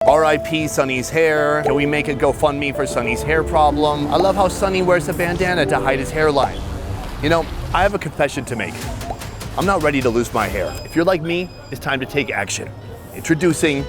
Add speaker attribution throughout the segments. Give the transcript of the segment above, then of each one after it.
Speaker 1: R.I.P. Sunny's hair. Can we make a GoFundMe for Sunny's hair problem? I love how Sunny wears a bandana to hide his hairline. You know, I have a confession to make. I'm not ready to lose my hair. If you're like me, it's time to take action. Introducing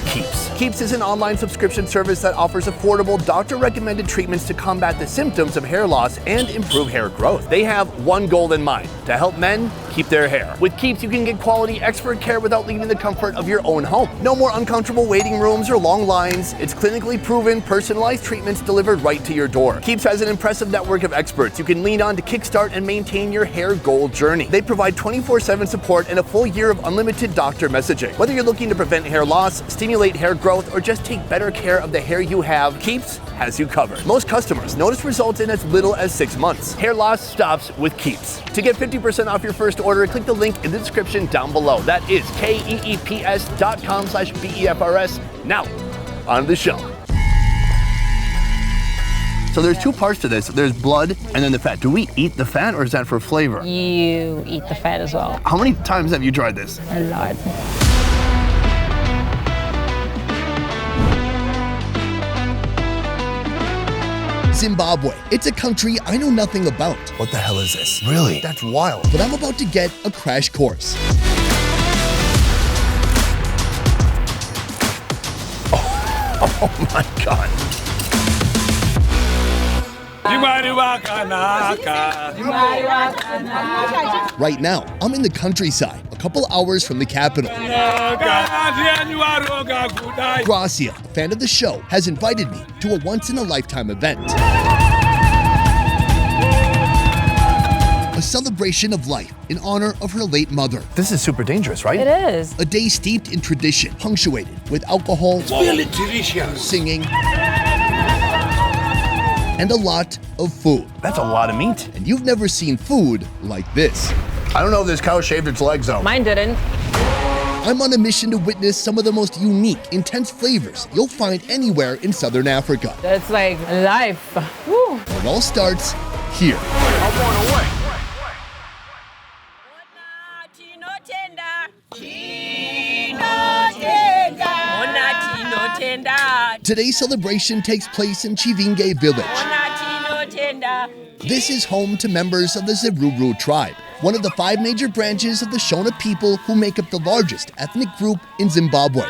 Speaker 1: Keeps. Keeps is an online subscription service that offers affordable, doctor-recommended treatments to combat the symptoms of hair loss and improve hair growth. They have one goal in mind: to help men keep their hair. With Keeps, you can get quality expert care without leaving the comfort of your own home. No more uncomfortable waiting rooms or long lines. It's clinically proven, personalized treatments delivered right to your door. Keeps has an impressive network of experts you can lean on to kickstart and maintain your hair goal journey. They provide 24/7 support and a full year of unlimited doctor messaging. Whether you're looking to prevent hair loss, stimulate hair growth, or just take better care of the hair you have, Keeps has you covered. Most customers notice results in as little as 6 months. Hair loss stops with Keeps. To get 50% off your first order, click the link in the description down below. That is keeps.com/BEFRS. Now, on to the show. So there's two parts to this. There's blood and then the fat. Do we eat the fat or is that for flavor?
Speaker 2: You eat the fat as well.
Speaker 1: How many times have you tried this?
Speaker 2: A lot.
Speaker 3: Zimbabwe. It's a country I know nothing about.
Speaker 1: What the hell is this? Really? That's wild.
Speaker 3: But I'm about to get a crash course.
Speaker 1: Oh my God.
Speaker 3: Right now, I'm in the countryside, a couple hours from the capital. Gracia, a fan of the show, has invited me to a once-in-a-lifetime event. A celebration of life in honor of her late mother.
Speaker 1: This is super dangerous, right?
Speaker 2: It is.
Speaker 3: A day steeped in tradition, punctuated with alcohol, singing, and a lot of food.
Speaker 1: That's a lot of meat.
Speaker 3: And you've never seen food like this.
Speaker 1: I don't know if this cow shaved its legs though.
Speaker 2: Mine didn't.
Speaker 3: I'm on a mission to witness some of the most unique, intense flavors you'll find anywhere in Southern Africa.
Speaker 2: It's like life. Woo.
Speaker 3: It all starts here.
Speaker 1: I'm going away.
Speaker 3: Today's celebration takes place in CHIVHINGE village. This is home to members of the Zimbabwe tribe, one of the 5 major branches of the Shona people who make up the largest ethnic group in Zimbabwe.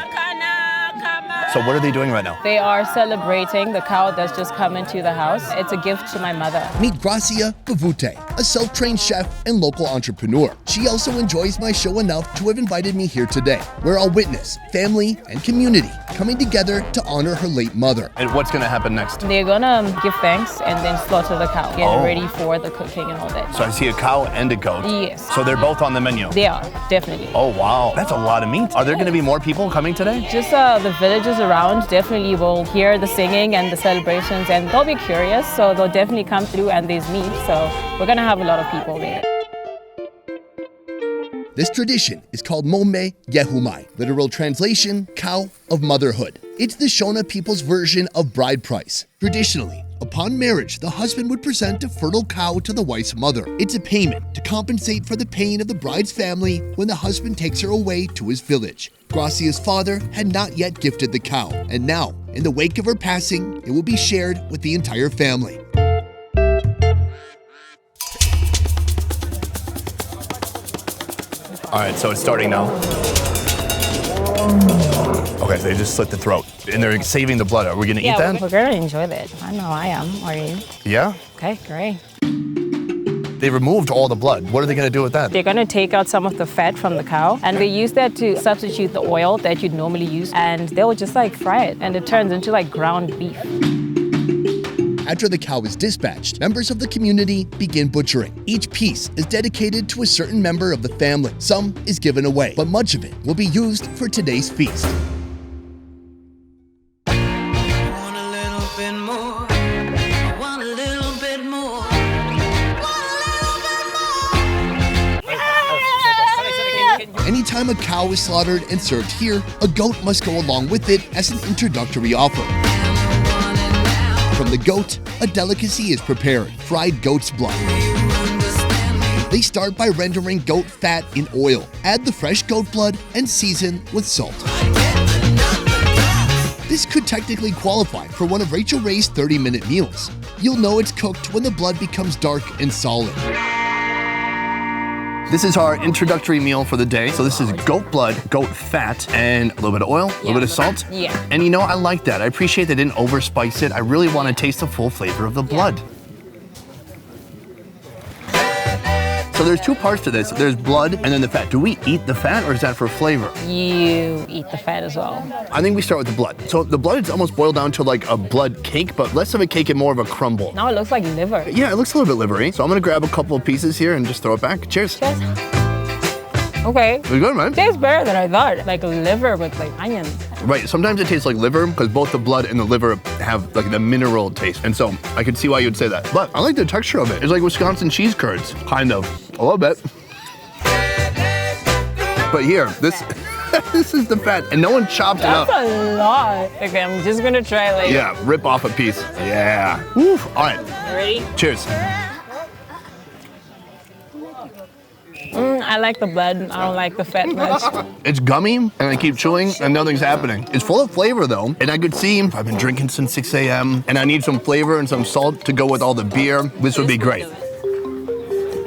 Speaker 1: So what are they doing right now?
Speaker 2: They are celebrating the cow that's just come into the house. It's a gift to my mother.
Speaker 3: Meet Gracia, BVUTE', a self-trained chef and local entrepreneur. She also enjoys my show enough to have invited me here today, where I'll witness family and community coming together to honor her late mother.
Speaker 1: And what's gonna happen next?
Speaker 2: They're gonna give thanks and then slaughter the cow. Get ready for the cooking and all that.
Speaker 1: So I see a cow and a goat.
Speaker 2: Yes.
Speaker 1: So they're both on the menu?
Speaker 2: They are, definitely.
Speaker 1: Oh wow, that's a lot of meat. Are there gonna be more people coming today?
Speaker 2: Just the villagers around definitely will hear the singing and the celebrations and they'll be curious, so they'll definitely come through and there's meat, so we're gonna have a lot of people there.
Speaker 3: This tradition is called Momi Yehumai, literal translation, cow of motherhood. It's the Shona people's version of bride price. Traditionally, upon marriage, the husband would present a fertile cow to the wife's mother. It's a payment to compensate for the pain of the bride's family when the husband takes her away to his village. Gracia's father had not yet gifted the cow, and now, in the wake of her passing, it will be shared with the entire family.
Speaker 1: All right, so it's starting now. Okay, so they just slit the throat, and they're saving the blood. Are we gonna eat that?
Speaker 2: We're gonna enjoy that. I know I am. Are you?
Speaker 1: Yeah?
Speaker 2: Okay, great.
Speaker 1: They removed all the blood. What are they gonna do with that?
Speaker 2: They're gonna take out some of the fat from the cow and they use that to substitute the oil that you'd normally use, and they'll just like fry it and it turns into like ground beef.
Speaker 3: After the cow is dispatched, members of the community begin butchering. Each piece is dedicated to a certain member of the family. Some is given away, but much of it will be used for today's feast. Anytime a cow is slaughtered and served here, a goat must go along with it as an introductory offer. From the goat, a delicacy is prepared, fried goat's blood. They start by rendering goat fat in oil. Add the fresh goat blood and season with salt. This could technically qualify for one of Rachel Ray's 30-minute meals. You'll know it's cooked when the blood becomes dark and solid.
Speaker 1: This is our introductory meal for the day. So this is goat blood, goat fat, and a little bit of oil, a little bit of salt.
Speaker 2: Yeah.
Speaker 1: And you know, I like that. I appreciate they didn't overspice it. I really want to taste the full flavor of the blood. So there's two parts to this. There's blood and then the fat. Do we eat the fat or is that for flavor?
Speaker 2: You eat the fat as well.
Speaker 1: I think we start with the blood. So the blood is almost boiled down to like a blood cake, but less of a cake and more of a crumble.
Speaker 2: Now it looks like liver.
Speaker 1: Yeah, it looks a little bit livery. So I'm gonna grab a couple of pieces here and just throw it back. Cheers.
Speaker 2: Cheers. Okay.
Speaker 1: Pretty good, man.
Speaker 2: Tastes better than I thought. Like liver with like onions.
Speaker 1: Right, sometimes it tastes like liver because both the blood and the liver have like the mineral taste. And so I could see why you'd say that. But I like the texture of it. It's like Wisconsin cheese curds, kind of, a little bit. But here, this this is the fat, and no one chopped it up.
Speaker 2: That's a lot. Okay, I'm just gonna try like.
Speaker 1: Yeah, rip off a piece. Yeah. Woo. All right.
Speaker 2: Ready?
Speaker 1: Cheers.
Speaker 2: I like the blood. I don't like the fat much.
Speaker 1: It's gummy, and I keep chewing, and nothing's happening. It's full of flavor, though, and I could see I've been drinking since 6 a.m., and I need some flavor and some salt to go with all the beer. This would be great.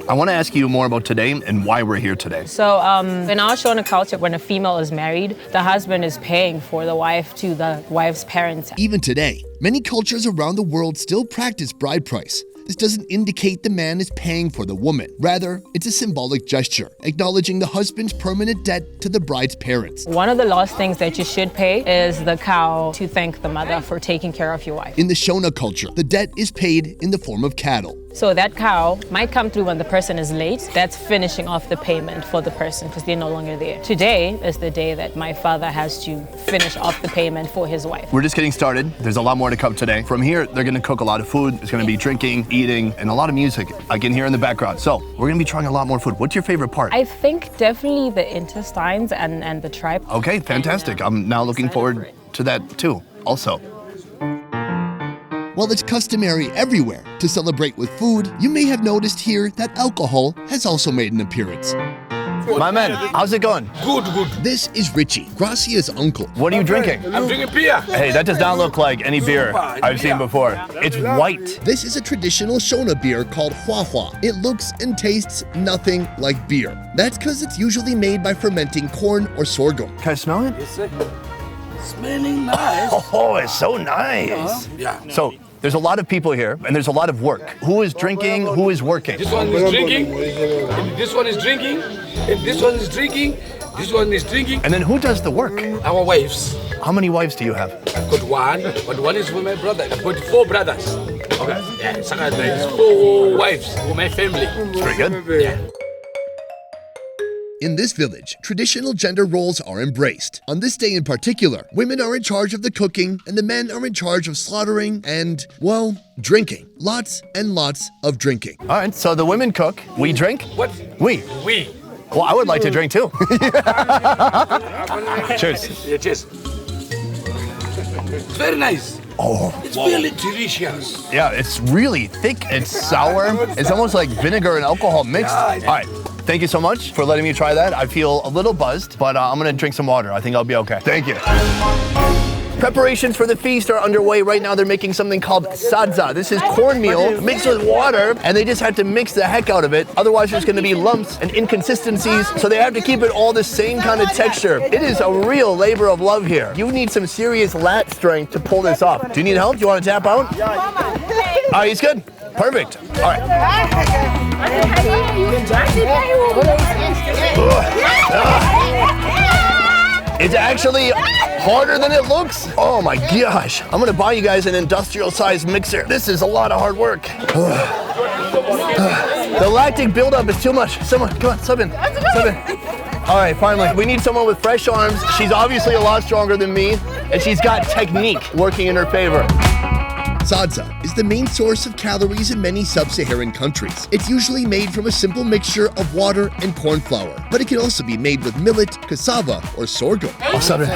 Speaker 1: I want to ask you more about today and why we're here today.
Speaker 2: So in our Shona culture, when a female is married, the husband is paying for the wife to the wife's parents.
Speaker 3: Even today, many cultures around the world still practice bride price. This doesn't indicate the man is paying for the woman. Rather, it's a symbolic gesture, acknowledging the husband's permanent debt to the bride's parents.
Speaker 2: One of the last things that you should pay is the cow to thank the mother for taking care of your wife.
Speaker 3: In the Shona culture, the debt is paid in the form of cattle.
Speaker 2: So that cow might come through when the person is late. That's finishing off the payment for the person because they're no longer there. Today is the day that my father has to finish off the payment for his wife.
Speaker 1: We're just getting started. There's a lot more to come today. From here, they're gonna cook a lot of food. There's gonna be drinking, eating, and a lot of music I can hear in the background. So we're gonna be trying a lot more food. What's your favorite part?
Speaker 2: I think definitely the intestines and the tripe.
Speaker 1: Okay, fantastic. I'm now looking forward to that too, also.
Speaker 3: While it's customary everywhere to celebrate with food, you may have noticed here that alcohol has also made an appearance.
Speaker 1: My man, how's it going?
Speaker 4: Good, good.
Speaker 3: This is Richie, Gracia's uncle.
Speaker 1: What are you drinking?
Speaker 4: I'm drinking beer.
Speaker 1: Hey, that does not look like any beer I've seen before. It's white.
Speaker 3: This is a traditional Shona beer called Hua Hua. It looks and tastes nothing like beer. That's because it's usually made by fermenting corn or sorghum.
Speaker 1: Can I smell it?
Speaker 4: Smelling nice.
Speaker 1: Oh, it's so nice.
Speaker 4: Yeah.
Speaker 1: So there's a lot of people here and there's a lot of work. Who is drinking? Who is working?
Speaker 4: This one is drinking, and this one is drinking, and this one is drinking, this one is drinking.
Speaker 1: And then who does the work?
Speaker 4: Our wives.
Speaker 1: How many wives do you have?
Speaker 4: I've got one, but one is for my brother. I've got 4 brothers. Okay. Yeah, so there's 4 wives for my family.
Speaker 1: Pretty good.
Speaker 4: Yeah.
Speaker 3: In this village, traditional gender roles are embraced. On this day in particular, women are in charge of the cooking and the men are in charge of slaughtering and, well, drinking. Lots and lots of drinking.
Speaker 1: All right, so the women cook, we drink.
Speaker 4: What?
Speaker 1: We.
Speaker 4: We.
Speaker 1: Well, I would like to drink too. Cheers.
Speaker 4: Yeah, cheers. It's very nice.
Speaker 1: Oh.
Speaker 4: It's really delicious.
Speaker 1: Yeah, it's really thick. It's sour. It's almost like vinegar and alcohol mixed. All right. Thank you so much for letting me try that. I feel a little buzzed, but I'm gonna drink some water. I think I'll be okay. Thank you. Preparations for the feast are underway. Right now they're making something called Saza. This is cornmeal mixed with water, and they just have to mix the heck out of it. Otherwise there's gonna be lumps and inconsistencies, so they have to keep it all the same kind of texture. It is a real labor of love here. You need some serious lat strength to pull this off. Do you need help? Do you wanna tap out? All right, he's good. Perfect. All right. It's actually harder than it looks. Oh my gosh. I'm gonna buy you guys an industrial sized mixer. This is a lot of hard work. The lactic buildup is too much. Someone, come on, sub in. Sub in. All right, finally. We need someone with fresh arms. She's obviously a lot stronger than me, and she's got technique working in her favor.
Speaker 3: Saza is the main source of calories in many sub-Saharan countries. It's usually made from a simple mixture of water and corn flour, but it can also be made with millet, cassava, or sorghum.
Speaker 1: Oh, sorry.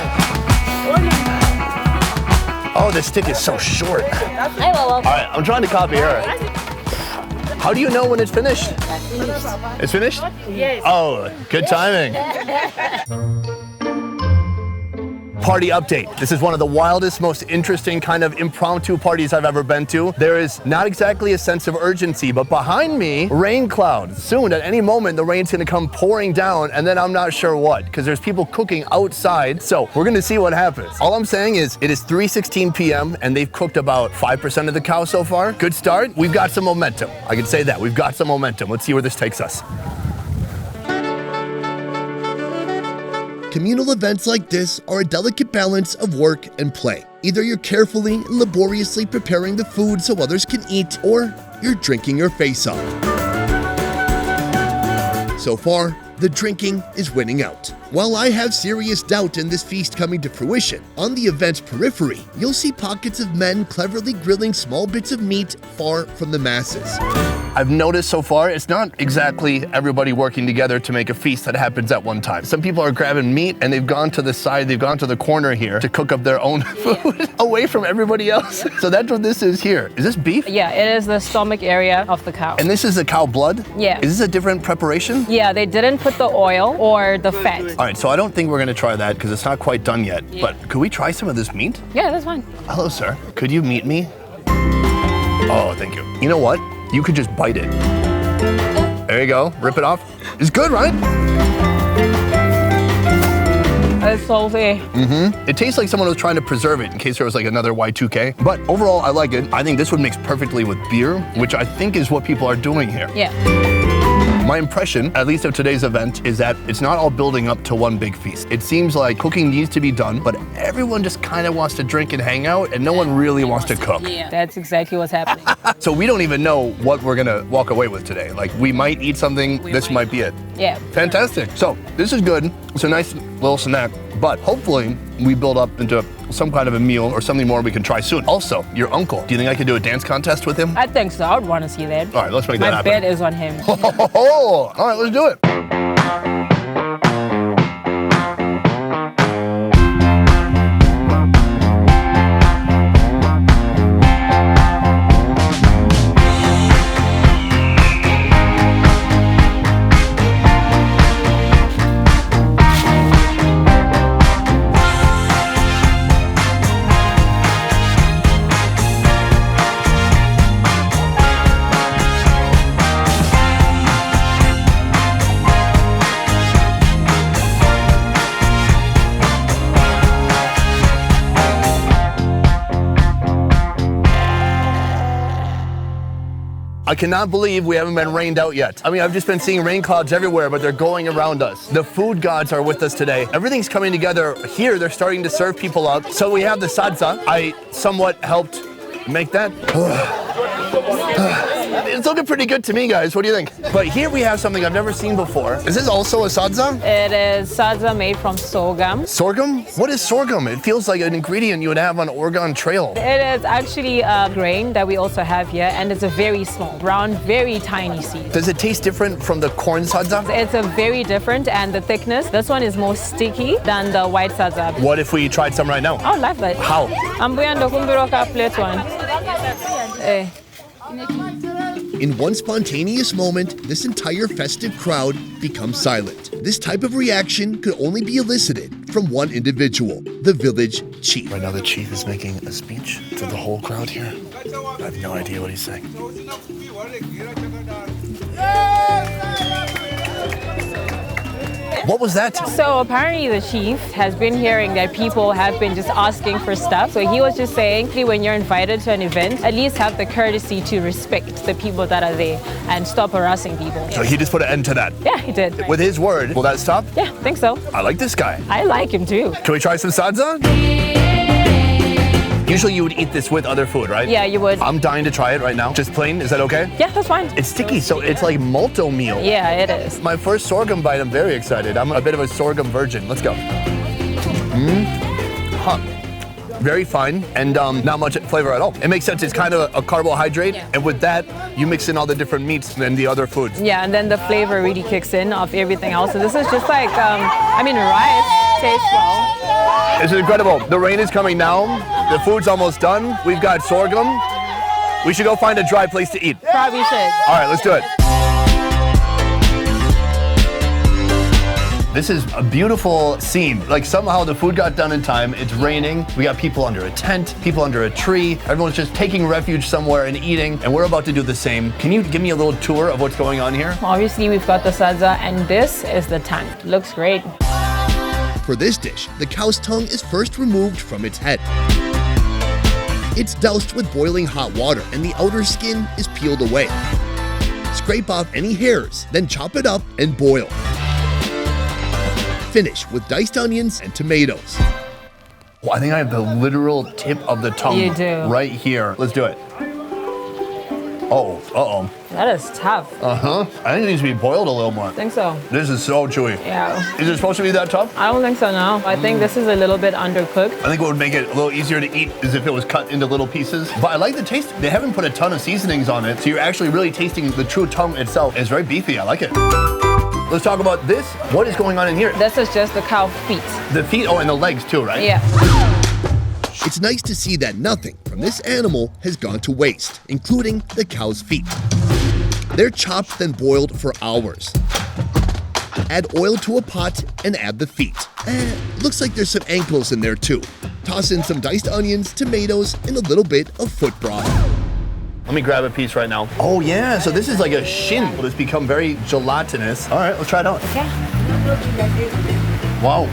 Speaker 1: Oh, this stick is so short. All right, I'm trying to copy her. How do you know when it's finished? It's finished? Yes. Oh, good timing. Party update. This is one of the wildest, most interesting kind of impromptu parties I've ever been to. There is not exactly a sense of urgency, but behind me, rain clouds. Soon, at any moment, the rain's gonna come pouring down, and then I'm not sure what, because there's people cooking outside. So we're gonna see what happens. All I'm saying is it is 3:16 p.m. and they've cooked about 5% of the cow so far. Good start. We've got some momentum. I can say that. We've got some momentum. Let's see where this takes us.
Speaker 3: Communal events like this are a delicate balance of work and play. Either you're carefully and laboriously preparing the food so others can eat, or you're drinking your face off. So far, the drinking is winning out. While I have serious doubt in this feast coming to fruition, on the event's periphery, you'll see pockets of men cleverly grilling small bits of meat far from the masses.
Speaker 1: I've noticed so far, it's not exactly everybody working together to make a feast that happens at one time. Some people are grabbing meat and they've gone to the side, they've gone to the corner here to cook up their own food away from everybody else. So that's what this is here. Is this beef?
Speaker 2: Yeah, it is the stomach area of the cow.
Speaker 1: And this is the cow blood?
Speaker 2: Yeah.
Speaker 1: Is this a different preparation?
Speaker 2: Yeah, they didn't put the oil or the fat.
Speaker 1: All right, so I don't think we're gonna try that because it's not quite done yet. But could we try some of this meat?
Speaker 2: Yeah, that's fine.
Speaker 1: Hello, sir. Could you meet me? Oh, thank you. You know what? You could just bite it. There you go. Rip it off. It's good, right?
Speaker 2: It's salty.
Speaker 1: It tastes like someone was trying to preserve it in case there was like another Y2K. But overall, I like it. I think this would mix perfectly with beer, which I think is what people are doing here.
Speaker 2: Yeah.
Speaker 1: My impression, at least of today's event, is that it's not all building up to one big feast. It seems like cooking needs to be done, but everyone just kind of wants to drink and hang out, and no one really wants to cook.
Speaker 2: Yeah, that's exactly what's happening.
Speaker 1: So we don't even know what we're gonna walk away with today. Like, we might eat something, this might be it.
Speaker 2: Yeah.
Speaker 1: Fantastic. So this is good. It's a nice little snack, but hopefully we build up into some kind of a meal or something more we can try soon. Also, your uncle, do you think I could do a dance contest with him?
Speaker 2: I think so. I would want to see that.
Speaker 1: All right, let's make that happen.
Speaker 2: My bet is on him.
Speaker 1: All right, let's do it. I cannot believe we haven't been rained out yet. I mean, I've just been seeing rain clouds everywhere, but they're going around us. The food gods are with us today. Everything's coming together here. They're starting to serve people up. So we have the Saza. I somewhat helped make that. It's looking pretty good to me, guys. What do you think? But here we have something I've never seen before. Is this also a Saza?
Speaker 2: It is Saza made from sorghum.
Speaker 1: Sorghum? What is sorghum? It feels like an ingredient you would have on Oregon Trail.
Speaker 2: It is actually a grain that we also have here, and it's a very small, brown, very tiny seed.
Speaker 1: Does it taste different from the corn Saza?
Speaker 2: It's a very different, and the thickness, this one is more sticky than the white Saza.
Speaker 1: What if we tried some right now?
Speaker 2: I would love that.
Speaker 1: How?
Speaker 2: I'm going to plate one.
Speaker 3: In one spontaneous moment, this entire festive crowd becomes silent. This type of reaction could only be elicited from one individual, the village chief.
Speaker 1: Right now the chief is making a speech to the whole crowd here. I have no idea what he's saying. What was that?
Speaker 2: So apparently the chief has been hearing that people have been just asking for stuff. So he was just saying, when you're invited to an event, at least have the courtesy to respect the people that are there and stop harassing people.
Speaker 1: So he just put an end to that?
Speaker 2: Yeah, he did.
Speaker 1: With his word, will that stop?
Speaker 2: Yeah, I think so.
Speaker 1: I like this guy.
Speaker 2: I like him too.
Speaker 1: Can we try some Saza? Usually you would eat this with other food, right?
Speaker 2: Yeah, you would.
Speaker 1: I'm dying to try it right now. Just plain, is that okay?
Speaker 2: Yeah, that's fine.
Speaker 1: It's sticky, so it's like malto meal.
Speaker 2: Yeah, it is.
Speaker 1: My first sorghum bite, I'm very excited. I'm a bit of a sorghum virgin. Let's go. Very fine and not much flavor at all. It makes sense, it's kind of a carbohydrate, and with that, you mix in all the different meats and the other foods.
Speaker 2: Yeah, and then the flavor really kicks in of everything else. So this is just like, rice tastes well.
Speaker 1: This is incredible. The rain is coming down. The food's almost done. We've got sorghum. We should go find a dry place to eat.
Speaker 2: Probably should.
Speaker 1: All right, let's do it. This is a beautiful scene. Like somehow the food got done in time. It's raining. We got people under a tent, people under a tree. Everyone's just taking refuge somewhere and eating. And we're about to do the same. Can you give me a little tour of what's going on here?
Speaker 2: Obviously, we've got the Saza, and this is the tongue. Looks great.
Speaker 3: For this dish, the cow's tongue is first removed from its head. It's doused with boiling hot water and the outer skin is peeled away. Scrape off any hairs, then chop it up and boil. Finish with diced onions and tomatoes.
Speaker 1: Well, I think I have the literal tip of the tongue
Speaker 2: You do.
Speaker 1: right here. Let's do it. Oh, uh-oh.
Speaker 2: That is tough.
Speaker 1: I think it needs to be boiled a little more.
Speaker 2: I think so.
Speaker 1: This is so chewy.
Speaker 2: Yeah.
Speaker 1: Is it supposed to be that tough?
Speaker 2: I don't think so, no. I think this is a little bit undercooked.
Speaker 1: I think what would make it a little easier to eat is if it was cut into little pieces. But I like the taste. They haven't put a ton of seasonings on it, so you're actually really tasting the true tongue itself. It's very beefy. I like it. Let's talk about this. What is going on in here?
Speaker 2: This is just the cow feet.
Speaker 1: The feet, oh, and the legs too, right?
Speaker 2: Yeah.
Speaker 3: It's nice to see that nothing from this animal has gone to waste, including the cow's feet. They're chopped then boiled for hours. Add oil to a pot and add the feet. Looks like there's some ankles in there too. Toss in some diced onions, tomatoes, and a little bit of foot broth.
Speaker 1: Let me grab a piece right now. Oh yeah, so this is like a shin. Well, it's become very gelatinous. All right, let's try it out.
Speaker 2: Okay.
Speaker 1: Wow,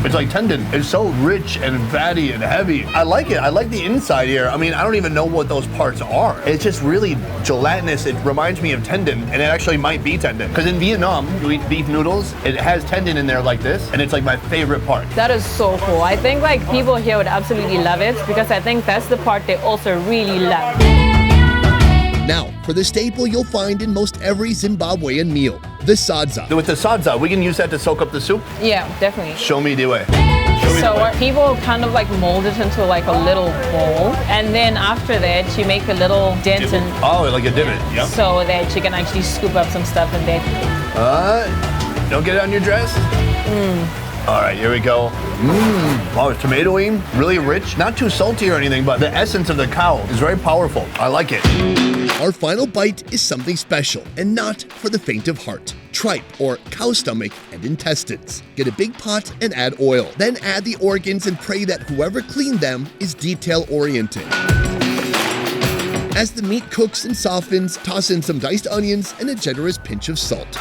Speaker 1: it's like tendon. It's so rich and fatty and heavy. I like it. I like the inside here. I mean, I don't even know what those parts are. It's just really gelatinous. It reminds me of tendon, and it actually might be tendon. Because in Vietnam, you eat beef noodles, it has tendon in there like this, and it's like my favorite part.
Speaker 2: That is so cool. I think like people here would absolutely love it because I think that's the part they also really love.
Speaker 3: Now, for the staple you'll find in most every Zimbabwean meal, the Saza.
Speaker 1: With the Saza, we can use that to soak up the soup.
Speaker 2: Yeah, definitely.
Speaker 1: Show me the way. Show me
Speaker 2: So
Speaker 1: the way.
Speaker 2: people kind of like mold it into like a little bowl, and then after that you make a little dent in
Speaker 1: Oh, like a divot, yeah.
Speaker 2: so that you can actually scoop up some stuff in there.
Speaker 1: Don't get it on your dress. All right, here we go. Wow, it's tomatoey, really rich. Not too salty or anything, but the essence of the cow is very powerful. I like it.
Speaker 3: Our final bite is something special and not for the faint of heart. Tripe, or cow stomach and intestines. Get a big pot and add oil. Then add the organs and pray that whoever cleaned them is detail-oriented. As the meat cooks and softens, toss in some diced onions and a generous pinch of salt.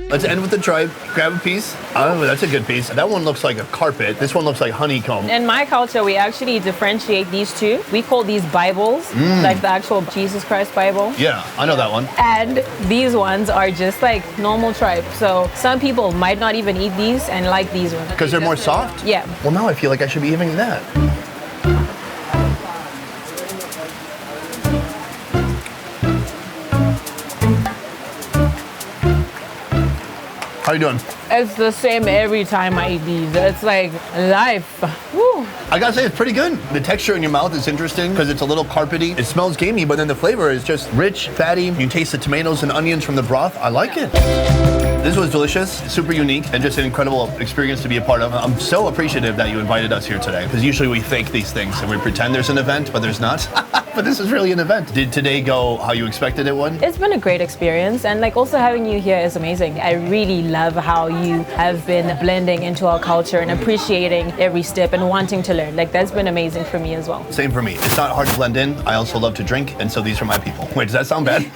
Speaker 1: Let's end with the tripe. Grab a piece. Oh, that's a good piece. That one looks like a carpet. This one looks like honeycomb.
Speaker 2: In my culture, we actually differentiate these two. We call these Bibles, like the actual Jesus Christ Bible.
Speaker 1: Yeah, I know that one.
Speaker 2: And these ones are just like normal tripe. So some people might not even eat these and like these ones.
Speaker 1: Because they're more soft?
Speaker 2: Yeah.
Speaker 1: Well, now I feel like I should be eating that. How you doing?
Speaker 2: It's the same every time I eat these. It's like life. Woo.
Speaker 1: I gotta say, it's pretty good. The texture in your mouth is interesting because it's a little carpety. It smells gamey, but then the flavor is just rich, fatty. You can taste the tomatoes and onions from the broth. I like it. This was delicious, super unique, and just an incredible experience to be a part of. I'm so appreciative that you invited us here today, because usually we fake these things and we pretend there's an event, but there's not. But this is really an event. Did today go how you expected it would?
Speaker 2: It's been a great experience, and like also having you here is amazing. I really love how you have been blending into our culture and appreciating every step and wanting to learn. Like that's been amazing for me as well.
Speaker 1: Same for me. It's not hard to blend in. I also love to drink, and so these are my people. Wait, does that sound bad?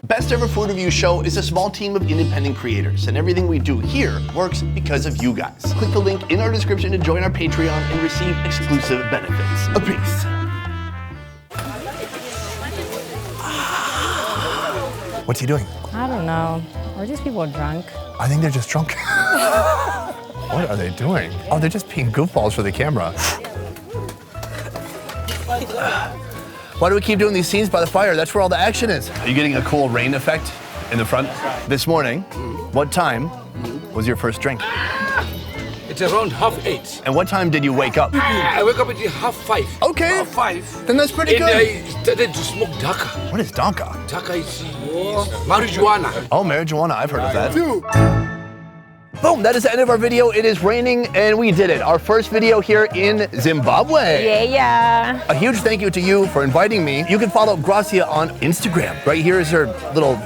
Speaker 1: Best Ever Food Review Show is a small team of independent creators, and everything we do here works because of you guys. Click the link in our description to join our Patreon and receive exclusive benefits. A peace. What's he doing?
Speaker 2: I don't know. Are these people drunk?
Speaker 1: I think they're just drunk. What are they doing? Oh, they're just being goofballs for the camera. Why do we keep doing these scenes by the fire? That's where all the action is. Are you getting a cool rain effect in the front? This morning, what time was your first drink?
Speaker 4: It's around 7:30.
Speaker 1: And what time did you wake up?
Speaker 4: I wake up at 5:30.
Speaker 1: Okay.
Speaker 4: 5:30.
Speaker 1: Then that's pretty
Speaker 4: And
Speaker 1: good.
Speaker 4: I started to smoke daka.
Speaker 1: What is Donka?
Speaker 4: Daka is marijuana.
Speaker 1: Oh, marijuana, I've heard of that. Boom, that is the end of our video. It is raining and we did it. Our first video here in Zimbabwe.
Speaker 2: Yeah.
Speaker 1: A huge thank you to you for inviting me. You can follow Gracia on Instagram. Right here is her little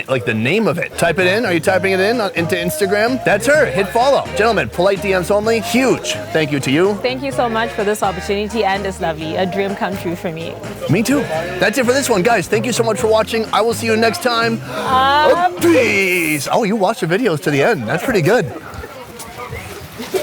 Speaker 1: like the name of it. Type it in. Are you typing it in into Instagram? That's her. Hit follow. Gentlemen, polite DMs only. Huge thank you to you.
Speaker 2: Thank you so much for this opportunity, and it's lovely. A dream come true for me.
Speaker 1: Me too. That's it for this one, guys. Thank you so much for watching. I will see you next time. Peace. Oh, you watched the videos to the end. That's pretty good.